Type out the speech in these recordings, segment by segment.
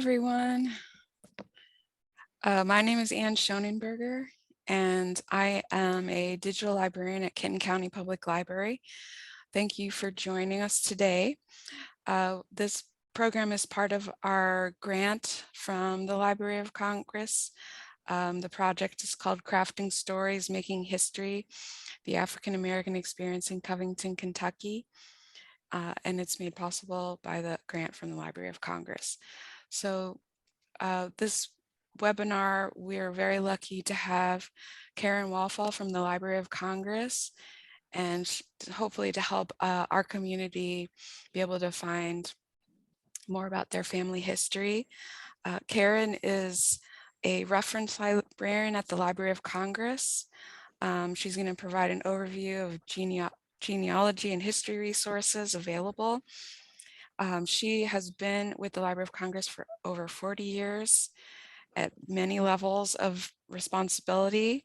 everyone. My name is Ann Schonenberger, and I am a digital librarian at Kenton County Public Library. Thank you for joining us today. This program is part of our grant from the Library of Congress. The project is called Crafting Stories, Making History, the African American Experience in Covington, Kentucky. And it's made possible by the grant from the Library of Congress. So this webinar, we're very lucky to have Karen Walfall from the Library of Congress, and hopefully to help our community be able to find more about their family history. Karen is a reference librarian at the Library of Congress. She's going to provide an overview of genealogy and history resources available. She has been with the Library of Congress for over 40 years at many levels of responsibility.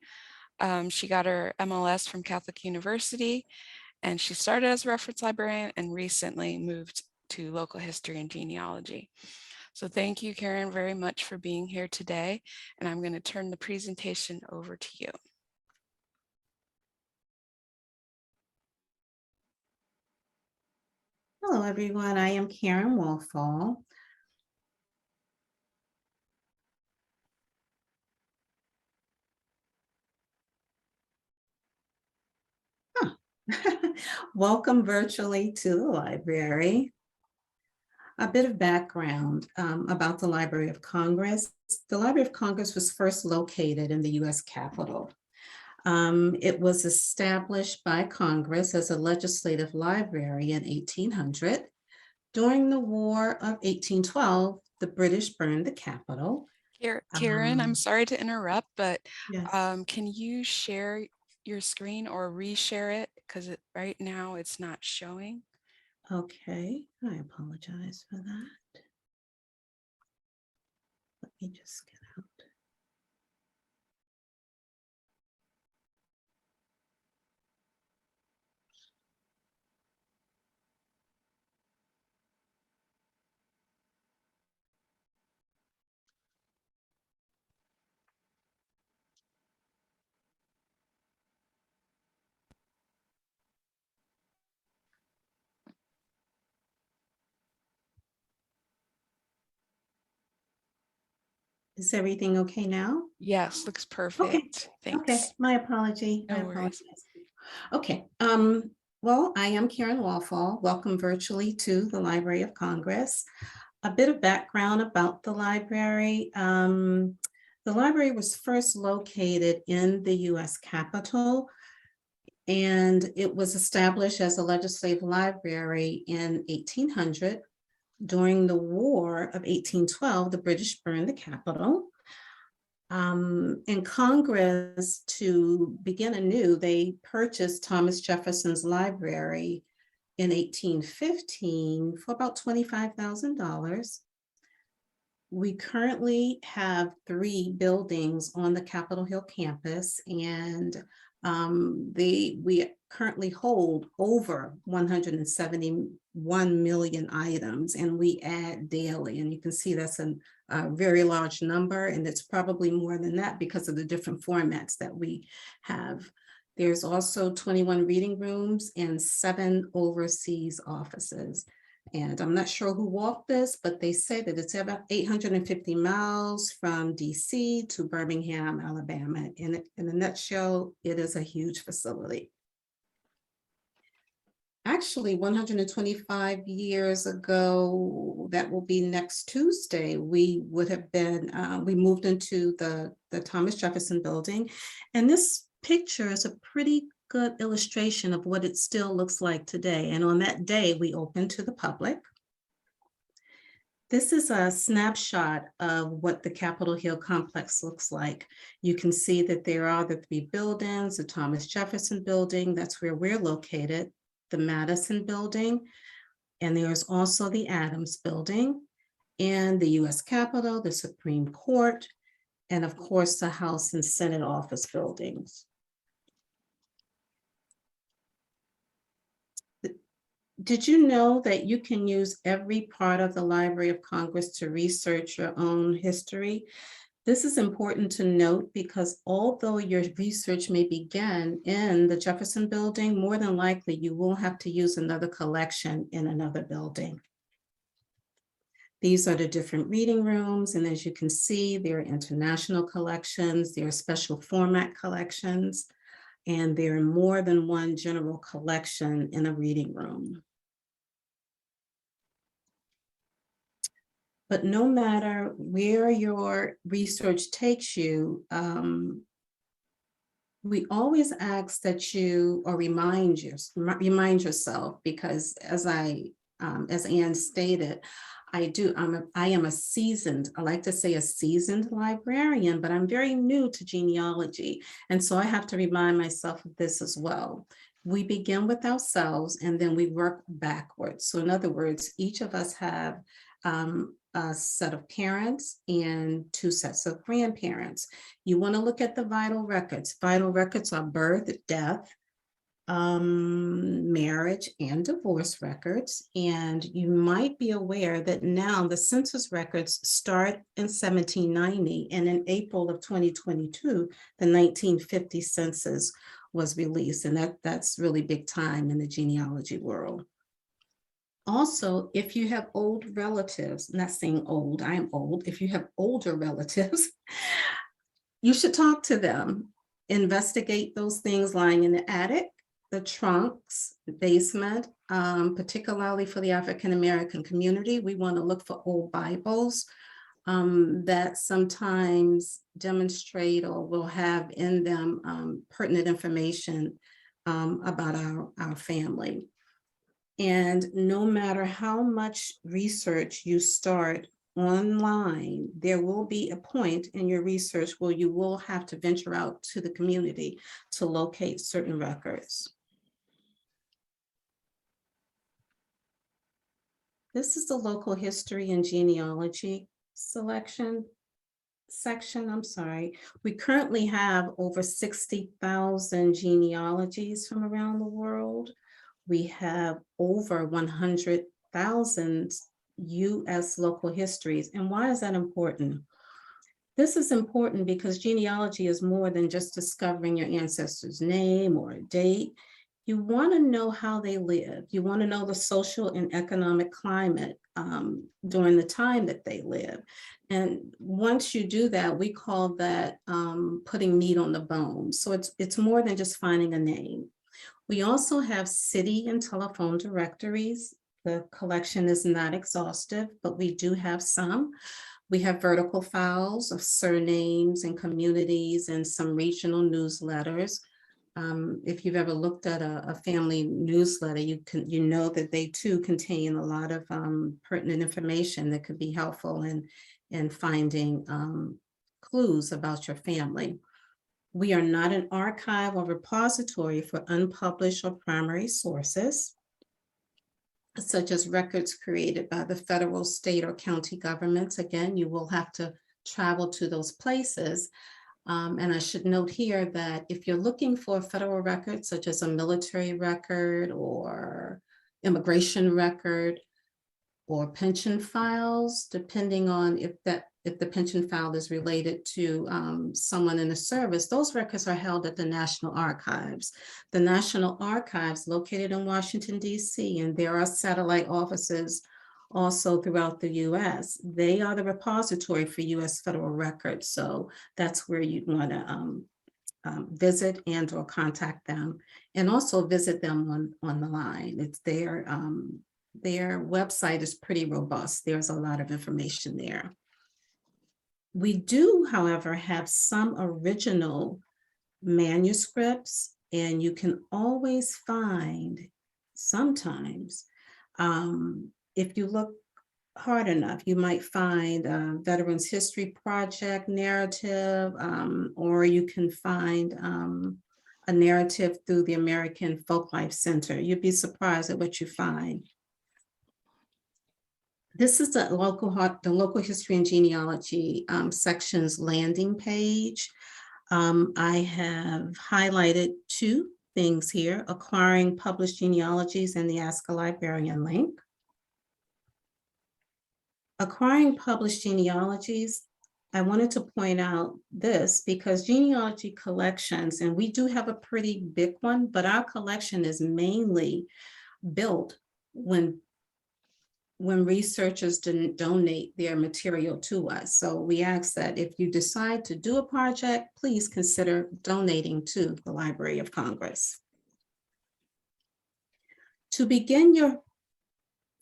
She got her M.L.S. from Catholic University, and she started as a reference librarian and recently moved to local history and genealogy. So thank you, Karen, very much for being here today, and I'm going to turn the presentation over to you. Hello, everyone. I am Karen Walfall. Welcome virtually to the library. A bit of background about the Library of Congress. The Library of Congress was first located in the U.S. Capitol. It was established by Congress as a legislative library in 1800. During the War of 1812, the British burned the Capitol. Karen, I'm sorry to interrupt, but yes. Can you share your screen or reshare it? Because right now it's not showing. Okay, I apologize for that. Let me just get out. Is everything okay now? Yes, looks perfect. Okay. Thanks. Okay, my apology. No I worries. apologize. Okay, well, I am Karen Walfall. Welcome virtually to the Library of Congress. A bit of background about the library. The library was first located in the U.S. Capitol, and it was established as a legislative library in 1800. During the War of 1812, the British burned the Capitol. In Congress, to begin anew, they purchased Thomas Jefferson's library in 1815 for about $25,000. We currently have 3 buildings on the Capitol Hill campus, and we currently hold over 171 million items, and we add daily. And you can see that's a very large number, and it's probably more than that because of the different formats that we have. There's also 21 reading rooms and 7 overseas offices. And I'm not sure who walked this, but they say that it's about 850 miles from DC to Birmingham, Alabama. In a nutshell, it is a huge facility. Actually, 125 years ago, that will be next Tuesday, we would have been, we moved into the Thomas Jefferson building. And this picture is a pretty good illustration of what it still looks like today. And on that day, we opened to the public. This is a snapshot of what the Capitol Hill complex looks like. You can see that there are the 3 buildings, the Thomas Jefferson building, that's where we're located, the Madison building, and there's also the Adams building, and the U.S. Capitol, the Supreme Court, and of course, the House and Senate office buildings. Did you know that you can use every part of the Library of Congress to research your own history? This is important to note because although your research may begin in the Jefferson Building, more than likely you will have to use another collection in another building. These are the different reading rooms, and as you can see, there are international collections, there are special format collections, and there are more than one general collection in a reading room. But no matter where your research takes you, we always ask that you, or remind yourself, because as Anne stated, I am a seasoned, I like to say a seasoned librarian, but I'm very new to genealogy. And so I have to remind myself of this as well. We begin with ourselves and then we work backwards. So in other words, each of us have a set of parents and 2 sets of grandparents. You want to look at the vital records. Vital records are birth, death, marriage, and divorce records. And you might be aware that now the census records start in 1790, and in April of 2022, the 1950 census was released. And that's really big time in the genealogy world. Also, if you have old relatives, not saying old, I am old, if you have older relatives, you should talk to them. Investigate those things lying in the attic, the trunks, the basement, particularly for the African American community. We want to look for old Bibles that sometimes demonstrate or will have in them pertinent information about our family. And no matter how much research you start online, there will be a point in your research where you will have to venture out to the community to locate certain records. This is the local history and genealogy section. We currently have over 60,000 genealogies from around the world. We have over 100,000 US local histories. And why is that important? This is important because genealogy is more than just discovering your ancestor's name or a date. You want to know how they lived. You want to know the social and economic climate during the time that they live. And once you do that, we call that putting meat on the bone. So it's more than just finding a name. We also have city and telephone directories. The collection is not exhaustive, but we do have some. We have vertical files of surnames and communities and some regional newsletters. If you've ever looked at a family newsletter, you know that they too contain a lot of pertinent information that could be helpful in finding clues about your family. We are not an archive or repository for unpublished or primary sources, such as records created by the federal, state, or county governments. Again, you will have to travel to those places. And I should note here that if you're looking for federal records, such as a military record or immigration record or pension files, depending on if the pension file is related to someone in the service, those records are held at the National Archives. The National Archives located in Washington, D.C., and there are satellite offices also throughout the U.S. They are the repository for U.S. federal records. So that's where you'd want to visit and or contact them, and also visit them on the line. It's their website is pretty robust. There's a lot of information there. We do, however, have some original manuscripts, and you can always find sometimes, if you look hard enough, you might find a Veterans History Project narrative, or you can find a narrative through the American Folklife Center. You'd be surprised at what you find. This is the local history and genealogy section's landing page. I have highlighted 2 things here: acquiring published genealogies and the Ask a Librarian link. Acquiring published genealogies, I wanted to point out this because genealogy collections, and we do have a pretty big one, but our collection is mainly built when researchers didn't donate their material to us. So we ask that if you decide to do a project, please consider donating to the Library of Congress. To begin your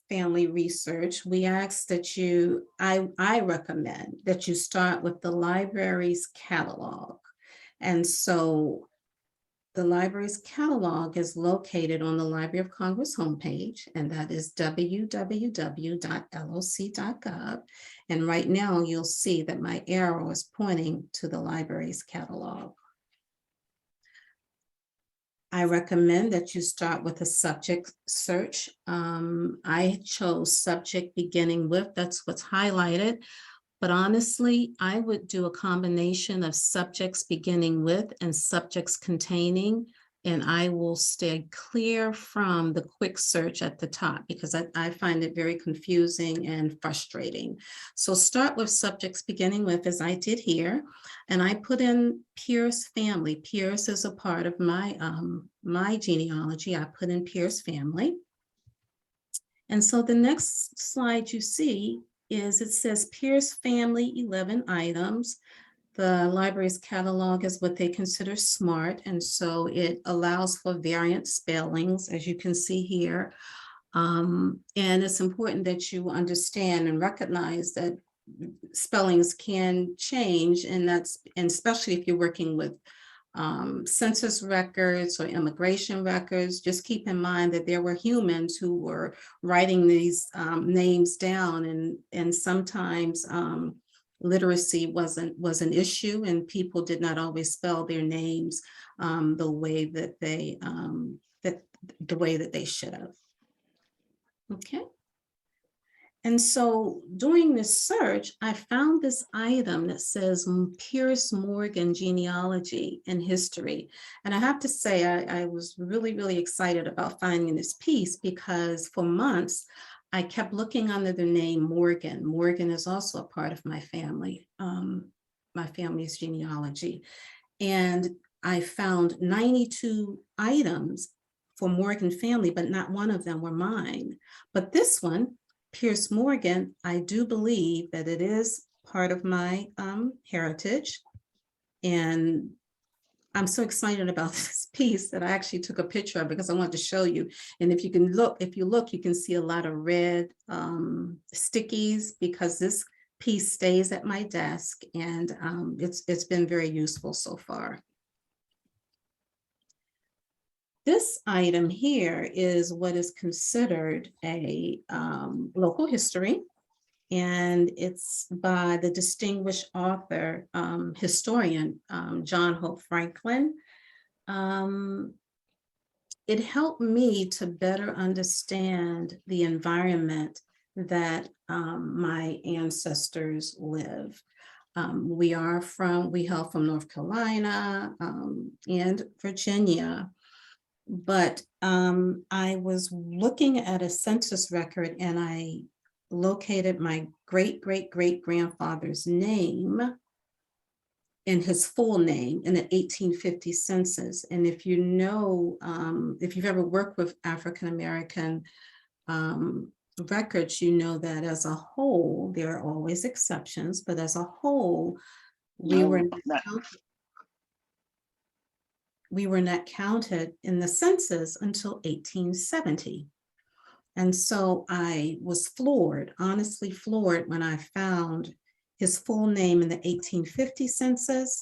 family research, we ask that I recommend that you start with the library's catalog. And so the library's catalog is located on the Library of Congress homepage, and that is www.loc.gov. And right now you'll see that my arrow is pointing to the library's catalog. I recommend that you start with a subject search. I chose subject beginning with, that's what's highlighted. But honestly, I would do a combination of subjects beginning with and subjects containing, and I will stay clear from the quick search at the top because I find it very confusing and frustrating. So start with subjects beginning with, as I did here, and I put in Pierce family. Pierce is a part of my, my genealogy. I put in Pierce family. And so the next slide you see is it says Pierce family, 11 items. The library's catalog is what they consider SMART, and so it allows for variant spellings, as you can see here. And it's important that you understand and recognize that spellings can change, and especially if you're working with census records or immigration records. Just keep in mind that there were humans who were writing these names down, and sometimes literacy was an issue, and people did not always spell their names the way that they should have. Okay. And so during this search, I found this item that says Pierce Morgan Genealogy and History. And I have to say, I was really, really excited about finding this piece because for months, I kept looking under the name Morgan. Morgan is also a part of my family, my family's genealogy. And I found 92 items for Morgan family, but not one of them were mine. But this one, Pierce Morgan, I do believe that it is part of my heritage. And I'm so excited about this piece that I actually took a picture of because I wanted to show you. And if you look, you can see a lot of red stickies because this piece stays at my desk, and it's been very useful so far. This item here is what is considered a local history, and it's by the distinguished author, historian, John Hope Franklin. It helped me to better understand the environment that my ancestors live. We hail from North Carolina and Virginia. But I was looking at a census record and I located my great-great-great-grandfather's name and his full name in the 1850 census. And if you know, if you've ever worked with African-American records, you know that as a whole, there are always exceptions, but as a whole, we were not counted in the census until 1870. And so I was floored, honestly floored, when I found his full name in the 1850 census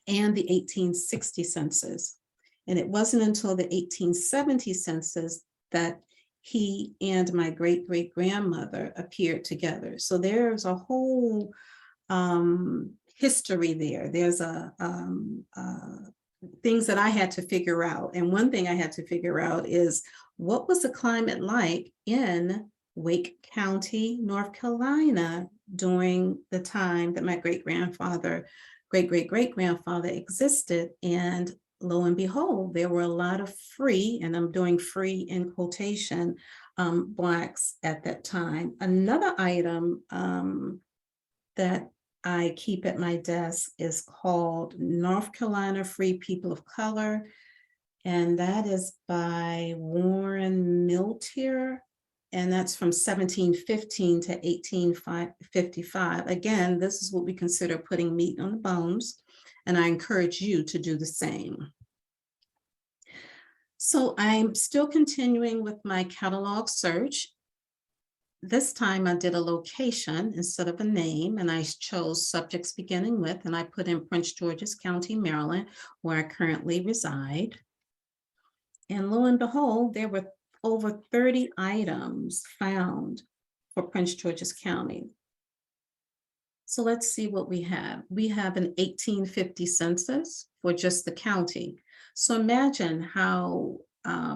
and the 1860 census. And it wasn't until the 1870 census that he and my great-great-grandmother appeared together. So there's a whole history there. There's things that I had to figure out. And one thing I had to figure out is what was the climate like in Wake County, North Carolina during the time that my great-great-great-grandfather existed. And lo and behold, there were a lot of free, and I'm doing free in quotation, Blacks at that time. Another item that I keep at my desk is called North Carolina Free People of Color, and that is by Warren Miltier, and that's from 1715 to 1855. Again, this is what we consider putting meat on the bones, and I encourage you to do the same. So I'm still continuing with my catalog search. This time I did a location instead of a name, and I chose subjects beginning with, and I put in Prince George's County, Maryland, where I currently reside. And lo and behold, there were over 30 items found for Prince George's County. So let's see what we have. We have an 1850 census for just the county. So imagine how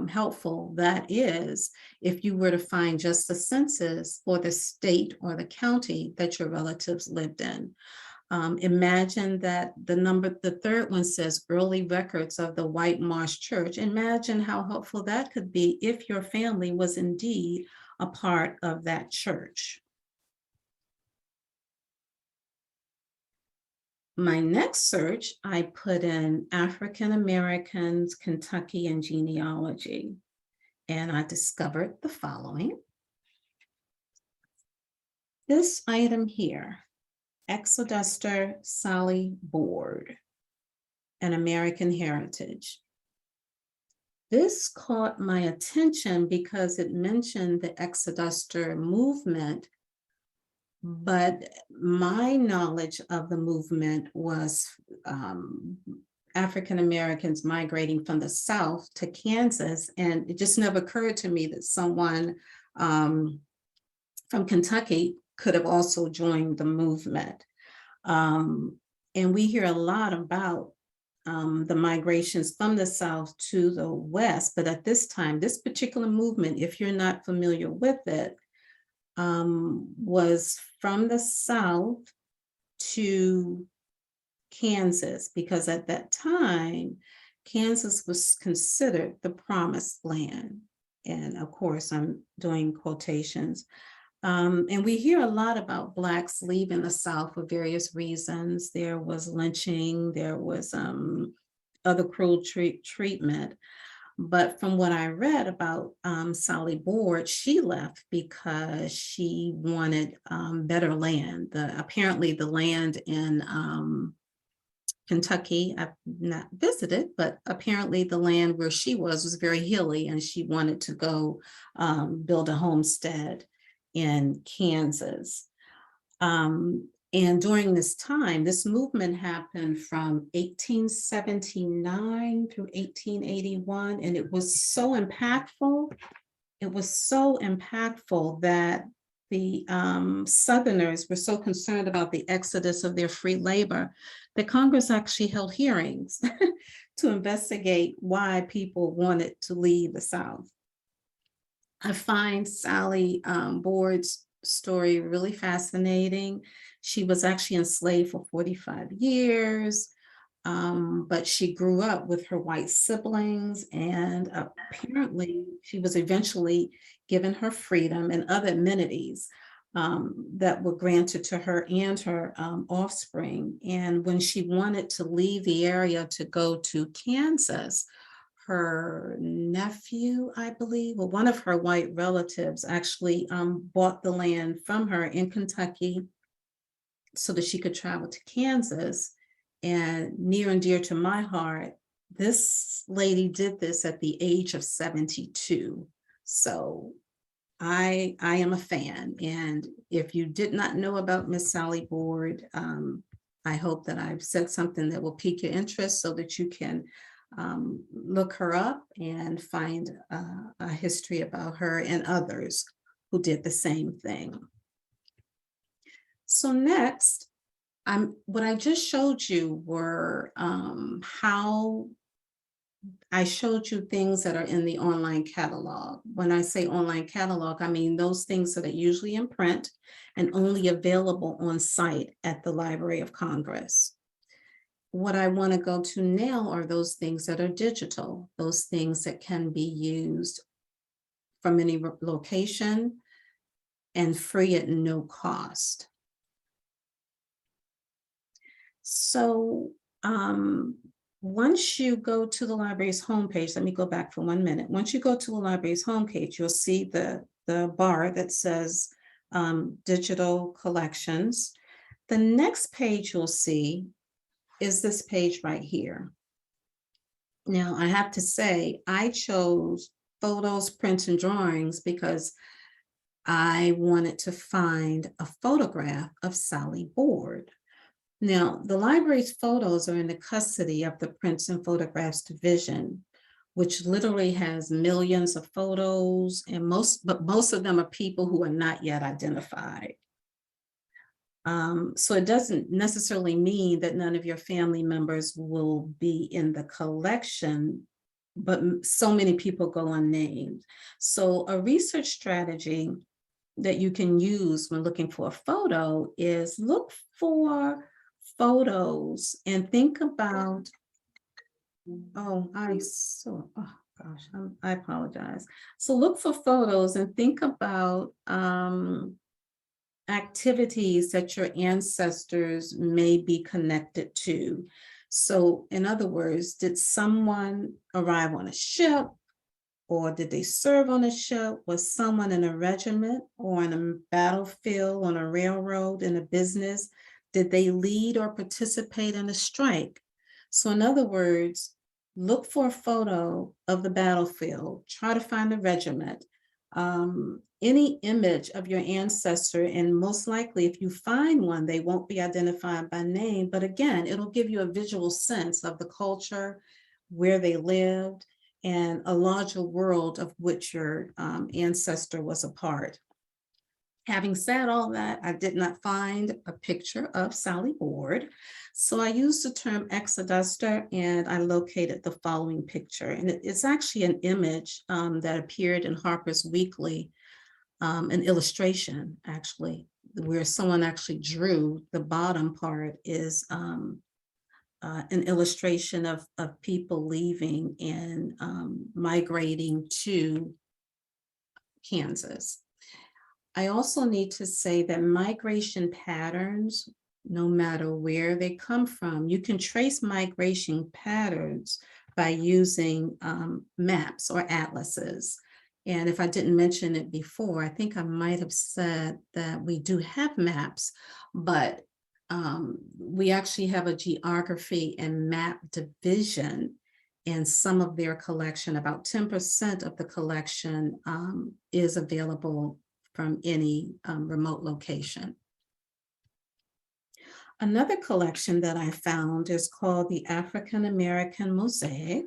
helpful that is if you were to find just the census for the state or the county that your relatives lived in. Imagine that the third one says early records of the White Marsh Church. Imagine how helpful that could be if your family was indeed a part of that church. My next search, I put in African Americans, Kentucky, and genealogy, and I discovered the following. This item here, Exoduster Sally Board, an American Heritage. This caught my attention because it mentioned the Exoduster movement, but my knowledge of the movement was African Americans migrating from the South to Kansas, and it just never occurred to me that someone from Kentucky could have also joined the movement. And we hear a lot about the migrations from the South to the West, but at this time, this particular movement, if you're not familiar with it, was from the South to Kansas, because at that time, Kansas was considered the promised land. And of course, I'm doing quotations. And we hear a lot about Blacks leaving the South for various reasons. There was lynching, there was other cruel treatment. But from what I read about Sally Board, she left because she wanted better land. Apparently the land in Kentucky, I've not visited, but apparently the land where she was very hilly, and she wanted to go build a homestead in Kansas. And during this time, this movement happened from 1879 through 1881, and it was so impactful. It was so impactful that the Southerners were so concerned about the exodus of their free labor that Congress actually held hearings to investigate why people wanted to leave the South. I find Sally Board's story really fascinating. She was actually enslaved for 45 years, but she grew up with her white siblings, and apparently she was eventually given her freedom and other amenities that were granted to her and her offspring. And when she wanted to leave the area to go to Kansas, her nephew, I believe, or one of her white relatives actually bought the land from her in Kentucky so that she could travel to Kansas. And near and dear to my heart, this lady did this at the age of 72. So I am a fan. And if you did not know about Miss Sally Board, I hope that I've said something that will pique your interest so that you can look her up and find a history about her and others who did the same thing. So next, what I just showed you were how I showed you things that are in the online catalog. When I say online catalog, I mean those things that are usually in print and only available on site at the Library of Congress. what I want to go to now are those things that are digital, those things that can be used from any location and free at no cost. So once you go to the library's homepage, let me go back for 1 minute. Once you go to the library's homepage, you'll see the bar that says digital collections. The next page you'll see is this page right here. Now, I have to say, I chose photos, prints, and drawings because I wanted to find a photograph of Sally Board. Now, the library's photos are in the custody of the Prints and Photographs Division, which literally has millions of photos, and most of them are people who are not yet identified. So it doesn't necessarily mean that none of your family members will be in the collection, but so many people go unnamed. So a research strategy that you can use when looking for a photo is look for photos and think about, I apologize. So look for photos and think about activities that your ancestors may be connected to. So in other words, did someone arrive on a ship, or did they serve on a ship? Was someone in a regiment or on a battlefield, on a railroad, in a business? Did they lead or participate in a strike? So in other words, look for a photo of the battlefield, try to find the regiment, any image of your ancestor, and most likely if you find one, they won't be identified by name, but again, it'll give you a visual sense of the culture, where they lived, and a larger world of which your ancestor was a part. Having said all that, I did not find a picture of Sally Board. So I used the term exoduster and I located the following picture. And it's actually an image that appeared in Harper's Weekly, an illustration actually, where someone actually drew the bottom part is an illustration of people leaving and migrating to Kansas. I also need to say that migration patterns, no matter where they come from, you can trace migration patterns by using maps or atlases. And if I didn't mention it before, I think I might have said that we do have maps, but we actually have a geography and map division in some of their collection. About 10% of the collection is available from any remote location. Another collection that I found is called the African American Mosaic.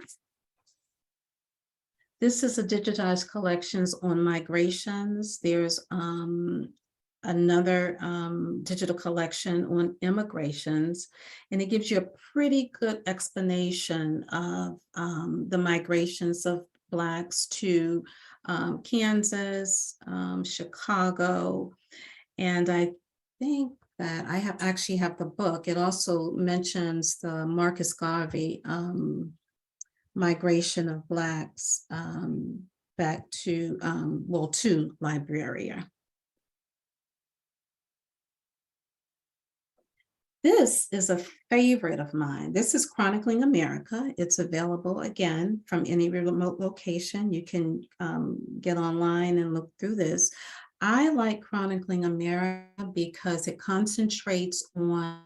This is a digitized collections on migrations. There's another digital collection on immigrations, and it gives you a pretty good explanation of the migrations of Blacks to Kansas, Chicago, and I think that I actually have the book. It also mentions the Marcus Garvey migration of Blacks back to, to Liberia. This is a favorite of mine. This is Chronicling America. It's available again from any remote location. You can get online and look through this. I like Chronicling America because it concentrates on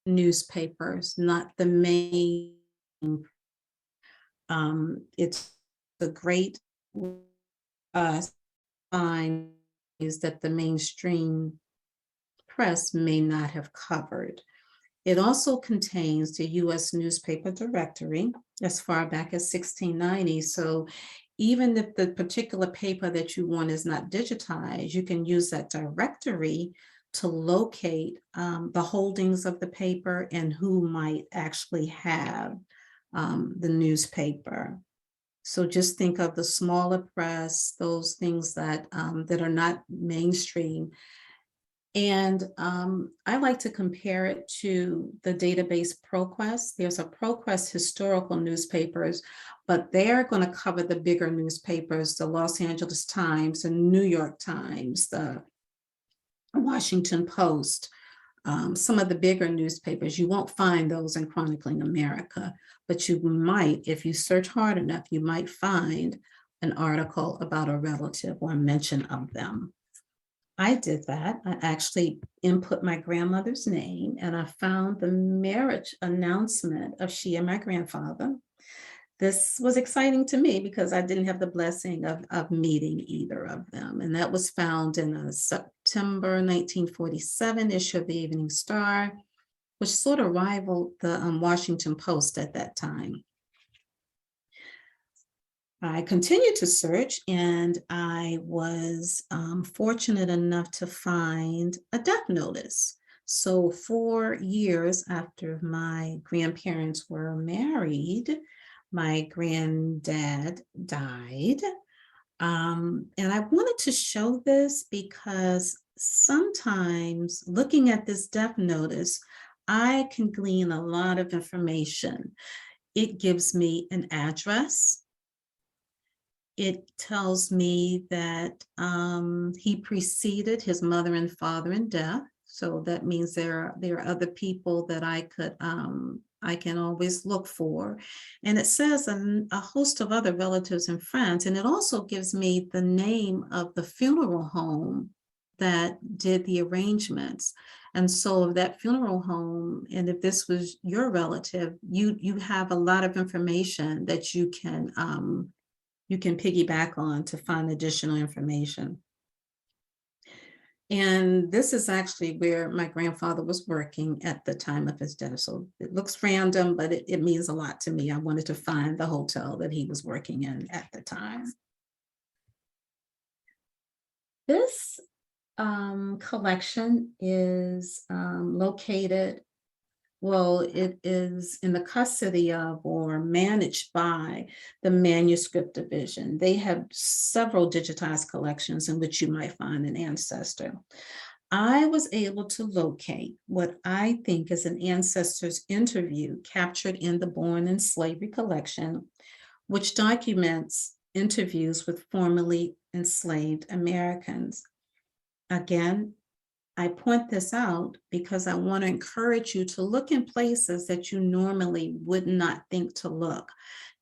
newspapers, not the main. It's a great sign is that the mainstream press may not have covered. It also contains the U.S. newspaper directory as far back as 1690. So even if the particular paper that you want is not digitized, you can use that directory to locate the holdings of the paper and who might actually have the newspaper. So just think of the smaller press, those things that that are not mainstream. And I like to compare it to the database ProQuest. There's a ProQuest historical newspapers, but they're going to cover the bigger newspapers, the Los Angeles Times, the New York Times, the Washington Post, some of the bigger newspapers. You won't find those in Chronicling America, but you might, if you search hard enough, you might find an article about a relative or a mention of them. I did that. I actually input my grandmother's name and I found the marriage announcement of she and my grandfather. This was exciting to me because I didn't have the blessing of meeting either of them. And that was found in a September 1947 issue of the Evening Star, which sort of rivaled the Washington Post at that time. I continued to search and I was fortunate enough to find a death notice. So 4 years after my grandparents were married, my granddad died. And I wanted to show this because sometimes looking at this death notice, I can glean a lot of information. It gives me an address. It tells me that he preceded his mother and father in death. So that means there are other people that I can always look for. And it says a host of other relatives and friends. And it also gives me the name of the funeral home that did the arrangements. And so that funeral home, and if this was your relative, you have a lot of information that you can piggyback on to find additional information. And this is actually where my grandfather was working at the time of his death. So it looks random, but it means a lot to me. I wanted to find the hotel that he was working in at the time. This collection is located, well, it is in the custody of or managed by the manuscript division. They have several digitized collections in which you might find an ancestor. I was able to locate what I think is an ancestor's interview captured in the Born in Slavery collection, which documents interviews with formerly enslaved Americans. Again, I point this out because I want to encourage you to look in places that you normally would not think to look.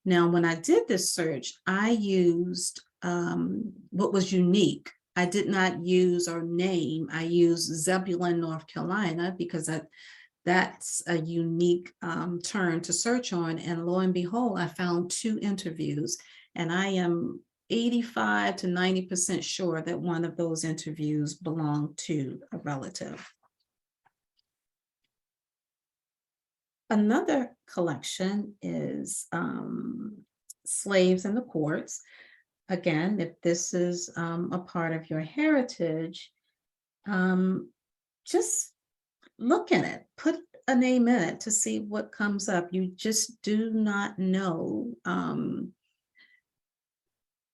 Now, when I did this search, I used what was unique. I did not use our name. I used Zebulon, North Carolina, because that's a unique term to search on. And lo and behold, I found 2 interviews, and I am 85 to 90% sure that one of those interviews belonged to a relative. Another collection is Slaves in the Courts. Again, if this is a part of your heritage, just look in it, put a name in it to see what comes up. You just do not know.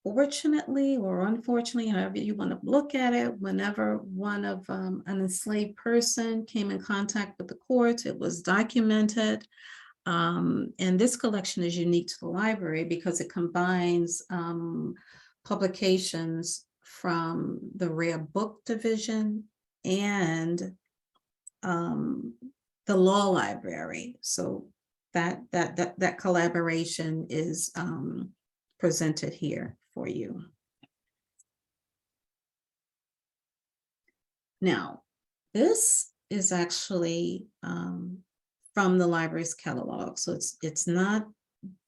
Fortunately or unfortunately, however you want to look at it, whenever one of an enslaved person came in contact with the courts, it was documented. And this collection is unique to the library because it combines publications from the Rare Book Division and the Law Library. So that collaboration is presented here for you. Now, this is actually from the library's catalog. So it's not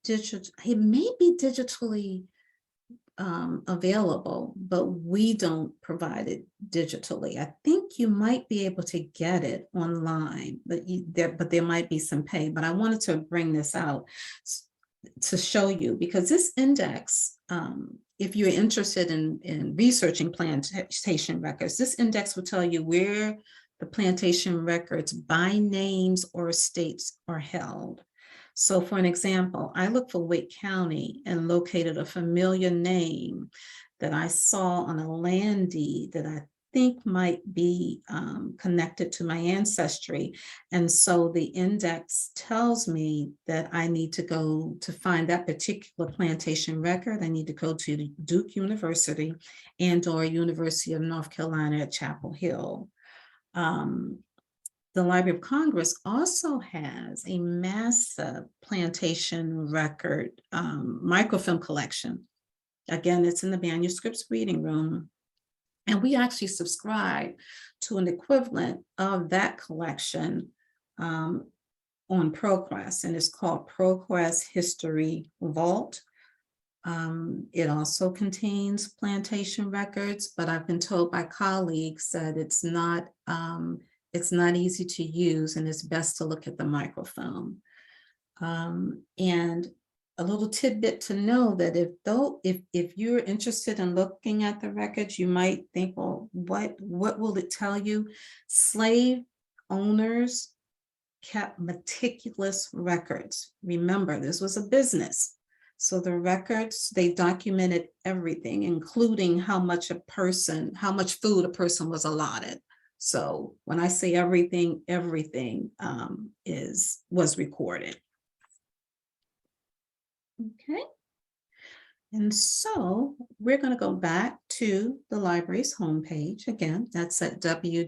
digital. It may be digitally available, but we don't provide it digitally. I think you might be able to get it online, but there might be some pay. But I wanted to bring this out to show you, because this index, if you're interested in researching plantation records, this index will tell you where the plantation records by names or estates are held. So for an example, I looked for Wake County and located a familiar name that I saw on a land deed that I think might be connected to my ancestry. And so the index tells me that I need to go to find that particular plantation record. I need to go to Duke University and/or University of North Carolina at Chapel Hill. The Library of Congress also has a massive plantation record microfilm collection. Again, it's in the manuscripts reading room. And we actually subscribe to an equivalent of that collection on ProQuest, and it's called ProQuest History Vault. It also contains plantation records, but I've been told by colleagues that it's not easy to use, and it's best to look at the microfilm. And a little tidbit to know that if you're interested in looking at the records, you might think, well, what will it tell you? Slave owners kept meticulous records. Remember, this was a business. So the records, they documented everything, including how much food a person was allotted. So when I say everything, everything was recorded. Okay. And so we're going to go back to the library's homepage. Again, that's at www.loc.gov.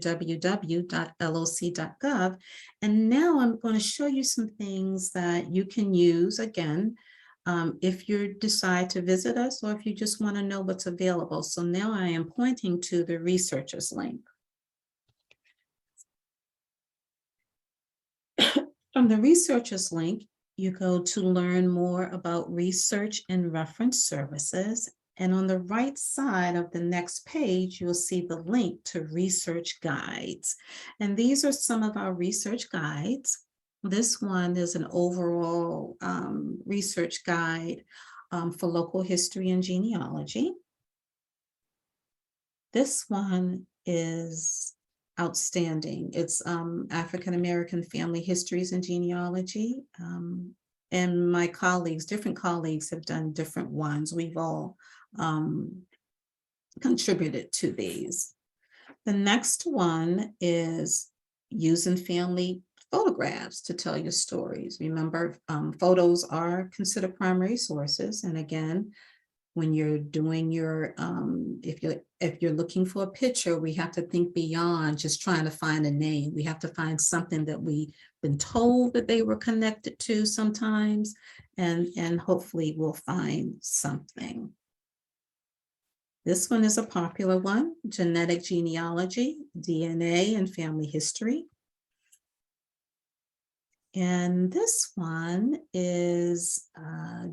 And now I'm going to show you some things that you can use, again, if you decide to visit us or if you just want to know what's available. So now I am pointing to the researchers link. From the researchers link, you go to learn more about research and reference services. And on the right side of the next page, you'll see the link to research guides. And these are some of our research guides. This one is an overall research guide for local history and genealogy. This one is outstanding. It's African American family histories and genealogy. And my colleagues, different colleagues have done different ones. We've all contributed to these. The next one is using family photographs to tell your stories. Remember, photos are considered primary sources. And again, when you're doing your, if you're looking for a picture, we have to think beyond just trying to find a name. We have to find something that we've been told that they were connected to sometimes, and hopefully we'll find something. This one is a popular one: genetic genealogy, DNA, and family history. And this one is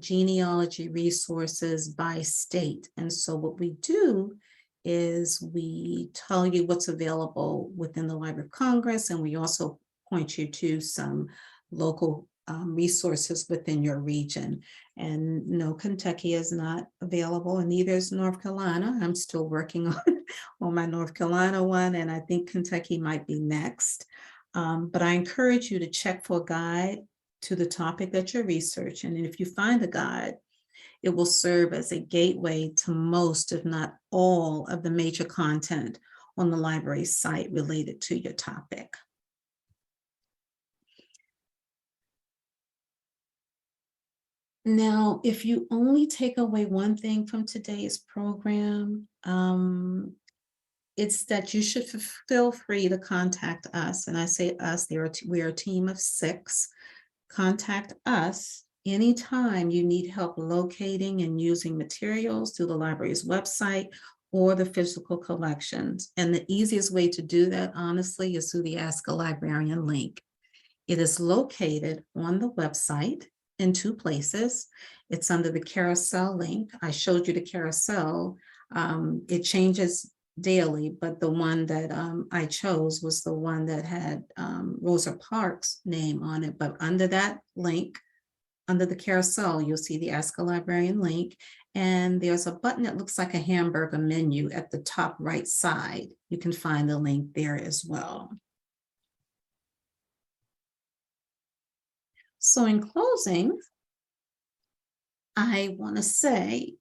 genealogy resources by state. And so what we do is we tell you what's available within the Library of Congress, and we also point you to some local resources within your region. And no, Kentucky is not available, and neither is North Carolina. I'm still working on my North Carolina one, and I think Kentucky might be next. But I encourage you to check for a guide to the topic that you're researching. And if you find a guide, it will serve as a gateway to most, if not all, of the major content on the library site related to your topic. Now, if you only take away one thing from today's program, it's that you should feel free to contact us. And I say us, we're a team of 6. Contact us anytime you need help locating and using materials through the library's website or the physical collections. And the easiest way to do that, honestly, is through the Ask a Librarian link. It is located on the website in 2 places. It's under the carousel link. I showed you the carousel. It changes daily, but the one that I chose was the one that had Rosa Parks' name on it. But under that link, under the carousel, you'll see the Ask a Librarian link, and there's a button that looks like a hamburger menu at the top right side. You can find the link there as well. So in closing, I want to say,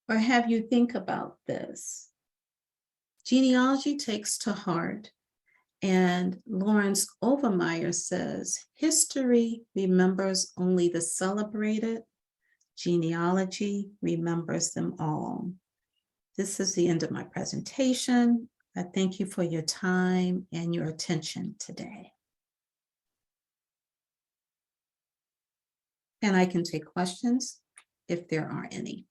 or have you think about this: Genealogy takes to heart, and Lawrence Overmeyer says, history remembers only the celebrated, genealogy remembers them all. This is the end of my presentation. I thank you for your time and your attention today. And I can take questions if there are any.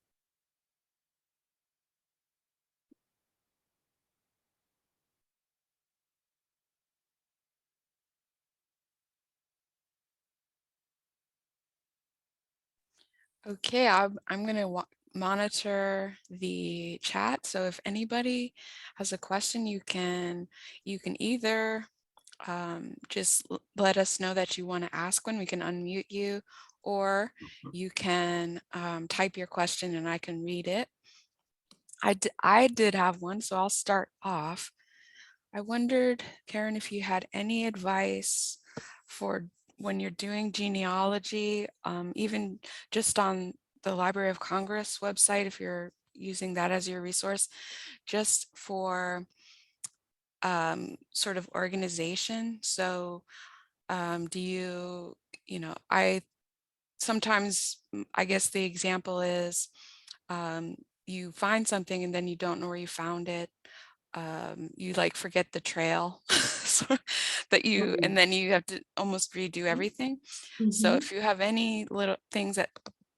Okay, I'm going to monitor the chat. So if anybody has a question, you can either just let us know that you want to ask one. We can unmute you, or you can type your question and I can read it. I did have one, so I'll start off. I wondered, Karen, if you had any advice for when you're doing genealogy, even just on the Library of Congress website, if you're using that as your resource, just for sort of organization. So do I sometimes, I guess the example is you find something and then you don't know where you found it. You like forget the trail so that and then you have to almost redo everything. So Mhm, if you have any little things that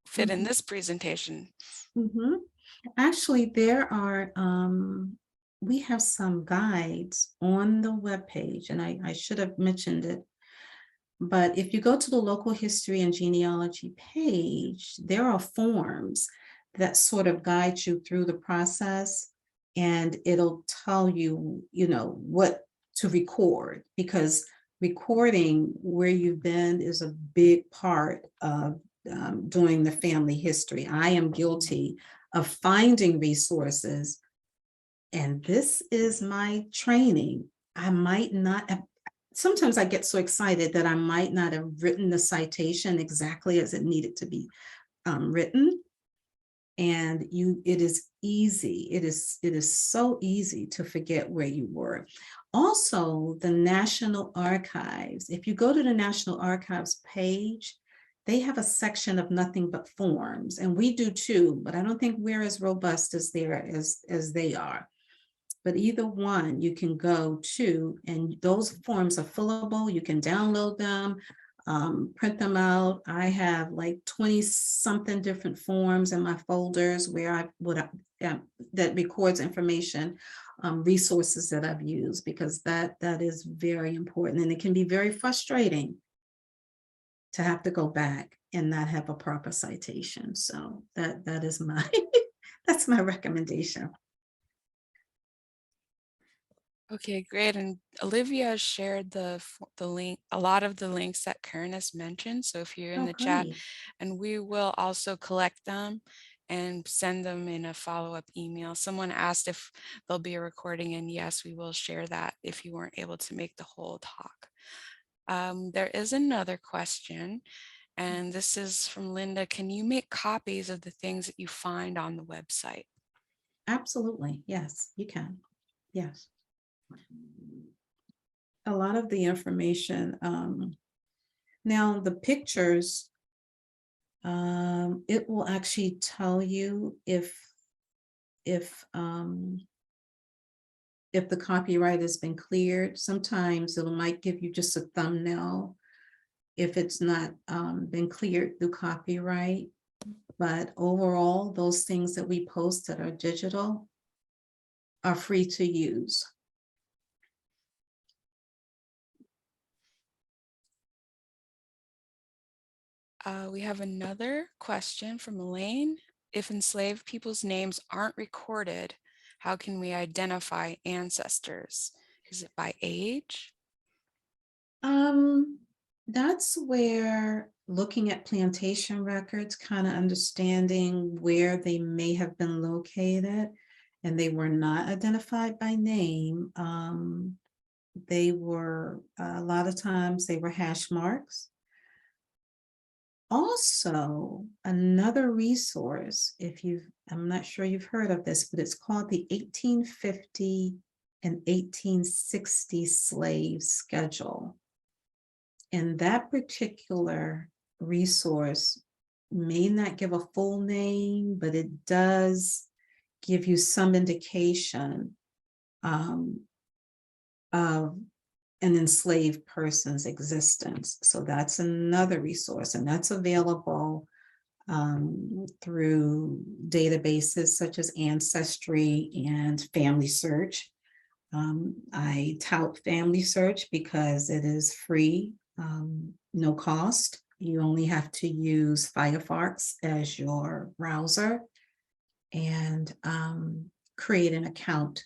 fit in mhm, this presentation. mhm. Actually, we have some guides on the webpage, and I should have mentioned it. But if you go to the local history and genealogy page, there are forms that sort of guide you through the process, and it'll tell you, what to record, because recording where you've been is a big part of doing the family history. I am guilty of finding resources, and this is my training. I might not have, sometimes I get so excited that I might not have written the citation exactly as it needed to be written. And it is easy. It is so easy to forget where you were. Also, the National Archives, if you go to the National Archives page, they have a section of nothing but forms, and we do too, but I don't think we're as robust as they are. But either one you can go to, and those forms are fillable. You can download them, print them out. I have like 20 something different forms in my folders where that records information, resources that I've used, because that is very important, and it can be very frustrating to have to go back and not have a proper citation. So that is my that's my recommendation. Okay, great. And Olivia shared the link, a lot of the links that Karen has mentioned. So if you're in Oh, the chat, great. and we will also collect them and send them in a follow-up email. Someone asked if there'll be a recording, and yes, we will share that if you weren't able to make the whole talk. There is another question, and this is from Linda. Can you make copies of the things that you find on the website? Absolutely. Yes, you can. Yes. A lot of the information, now the pictures, it will actually tell you if the copyright has been cleared. Sometimes it might give you just a thumbnail if it's not been cleared through copyright. But overall, those things that we post that are digital are free to use. We have another question from Elaine. If enslaved people's names aren't recorded, how can we identify ancestors? Is it by age? That's where looking at plantation records, kind of understanding where they may have been located, and they were not identified by name. They were, a lot of times they were hash marks. Also, another resource, I'm not sure you've heard of this, but it's called the 1850 an 1860 slave schedule. And that particular resource may not give a full name, but it does give you some indication of an enslaved person's existence. So that's another resource, and that's available through databases such as Ancestry and Family Search. I tout Family Search because it is free, no cost. You only have to use Firefox as your browser and create an account.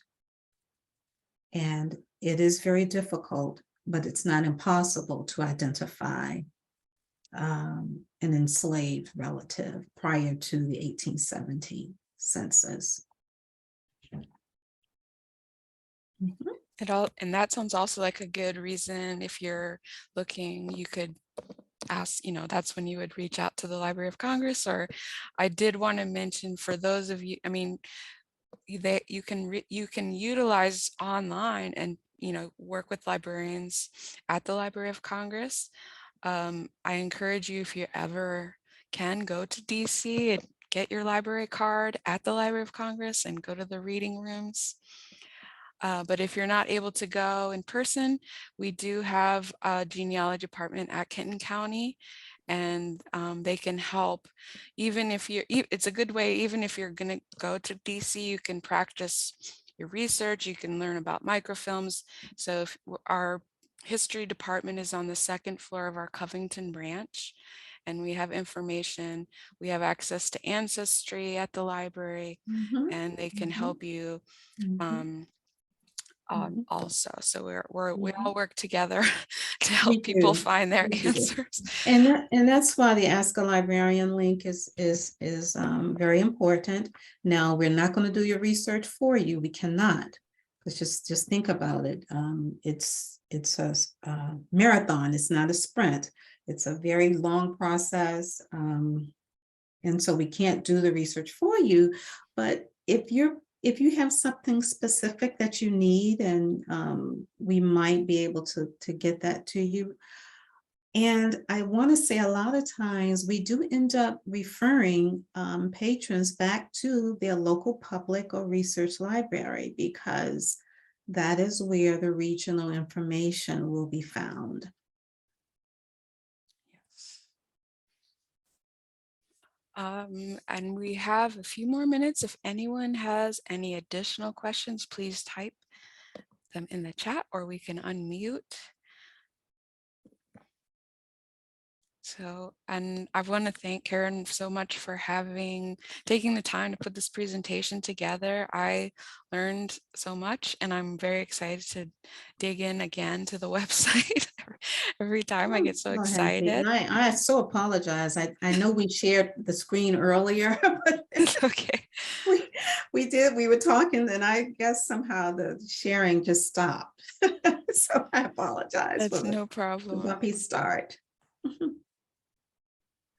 And it is very difficult, but it's not impossible to identify an enslaved relative prior to the 1817 census. And that sounds also like a good reason. If you're looking, you could ask, that's when you would reach out to the Library of Congress. Or I did want to mention, for those of you, you can utilize online and work with librarians at the Library of Congress. I encourage you, if you ever can, go to DC and get your library card at the Library of Congress and go to the reading rooms. But if you're not able to go in person, we do have a genealogy department at Kenton County, and they can help. Even if it's a good way, even if you're going to go to DC, you can practice your research, you can learn about microfilms. So if our history department is on the second floor of our Covington branch, and we have information, we have access to Ancestry at the library, and they can help you also. So we all work together to help people find their answers. And that's why the Ask a Librarian link is very important. Now, we're not going to do your research for you. We cannot. Let's just think about it. It's a marathon. It's not a sprint. It's a very long process. And so we can't do the research for you. But if you have something specific that you need, and we might be able to get that to you. And I want to say, a lot of times we do end up referring patrons back to their local public or research library, because that is where the regional information will be found. And we have a few more minutes. If anyone has any additional questions, please type them in the chat, or we can unmute. So, and I want to thank Karen so much for taking the time to put this presentation together. I learned so much, and I'm very excited to dig in again to the website. Every time I get so excited. I so apologize. I know we shared the screen earlier, but it's okay. We did. We were talking, and I guess somehow the sharing just stopped. So I apologize. That's no problem. The bumpy start.